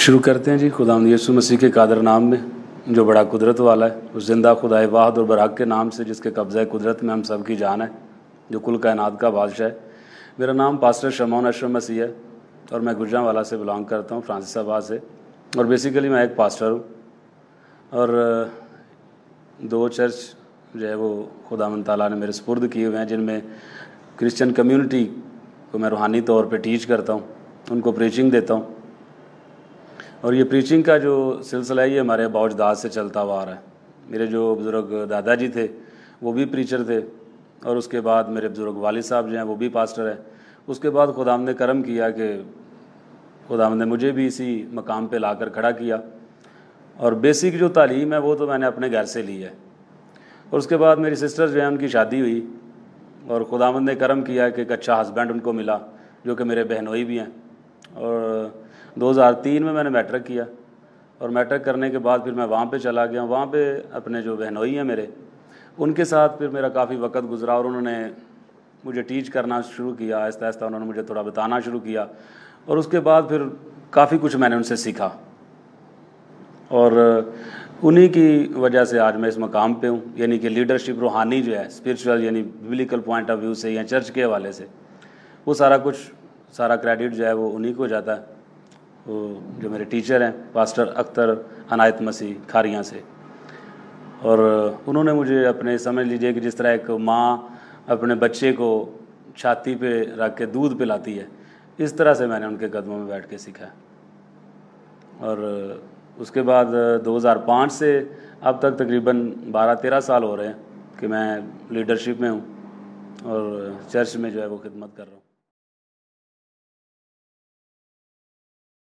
शुरू करते हैं जी। खुदावंद यीशु मसीह के कादर नाम में, जो बड़ा कुदरत वाला है, उस जिंदा खुदाए वाहद और बरहक के नाम से, जिसके कब्ज़ा कुदरत में हम सब की जान है, जो कुल कायनात का बादशाह है। मेरा नाम पास्टर शमौन अशरफ मसीह है और मैं गुजरांवाला से बिलोंग करता हूँ, फ्रांसिसाबाद से। और बेसिकली मैं एक पास्टर हूँ और दो चर्च जो है वो खुदावंद ताला ने मेरे सुपुर्द किए हुए हैं, जिनमें क्रिश्चियन कम्युनिटी को मैं रूहानी तौर पे टीच करता हूँ, उनको प्रीचिंग देता हूँ। और ये प्रीचिंग का जो सिलसिला है ये हमारे बावजदाद से चलता हुआ आ रहा है। मेरे जो बुज़ुर्ग दादाजी थे वो भी प्रीचर थे, और उसके बाद मेरे बुज़ुर्ग वालिद साहब जो हैं वो भी पास्टर हैं। उसके बाद खुदावंद ने करम किया कि खुदावंद ने मुझे भी इसी मकाम पे लाकर खड़ा किया, और बेसिक जो तालीम है वो तो मैंने अपने घर से ली है। और उसके बाद मेरी सिस्टर जो है उनकी शादी हुई, और खुदावंद ने करम किया कि एक अच्छा हस्बैंड उनको मिला, जो कि मेरे बहनोई भी हैं। और 2003 में मैंने मैट्रिक किया, और मैट्रिक करने के बाद फिर मैं वहाँ पे चला गया। वहाँ पे अपने जो बहनोई हैं मेरे, उनके साथ फिर मेरा काफ़ी वक्त गुजरा, और उन्होंने मुझे टीच करना शुरू किया। आहिस्ता आहिस्ता उन्होंने मुझे थोड़ा बताना शुरू किया, और उसके बाद फिर काफ़ी कुछ मैंने उनसे सीखा, और उन्हीं की वजह से आज मैं इस मकाम पे हूँ। यानी कि लीडरशिप रूहानी जो है, स्पिरिचुअल यानी बिब्लिकल पॉइंट ऑफ व्यू से या चर्च के हवाले से, वो सारा क्रेडिट जो है वो उन्हीं को जाता है। वो जो मेरे टीचर हैं पास्टर अख्तर अनायत मसीह खारियाँ से, और उन्होंने मुझे अपने, समझ लीजिए कि जिस तरह एक माँ अपने बच्चे को छाती पे रख के दूध पिलाती है, इस तरह से मैंने उनके कदमों में बैठ के सीखा है। और उसके बाद 2005 से अब तक तकरीबन 12-13 साल हो रहे हैं कि मैं लीडरशिप में हूँ और चर्च में जो है वो खिदमत कर रहा हूँ।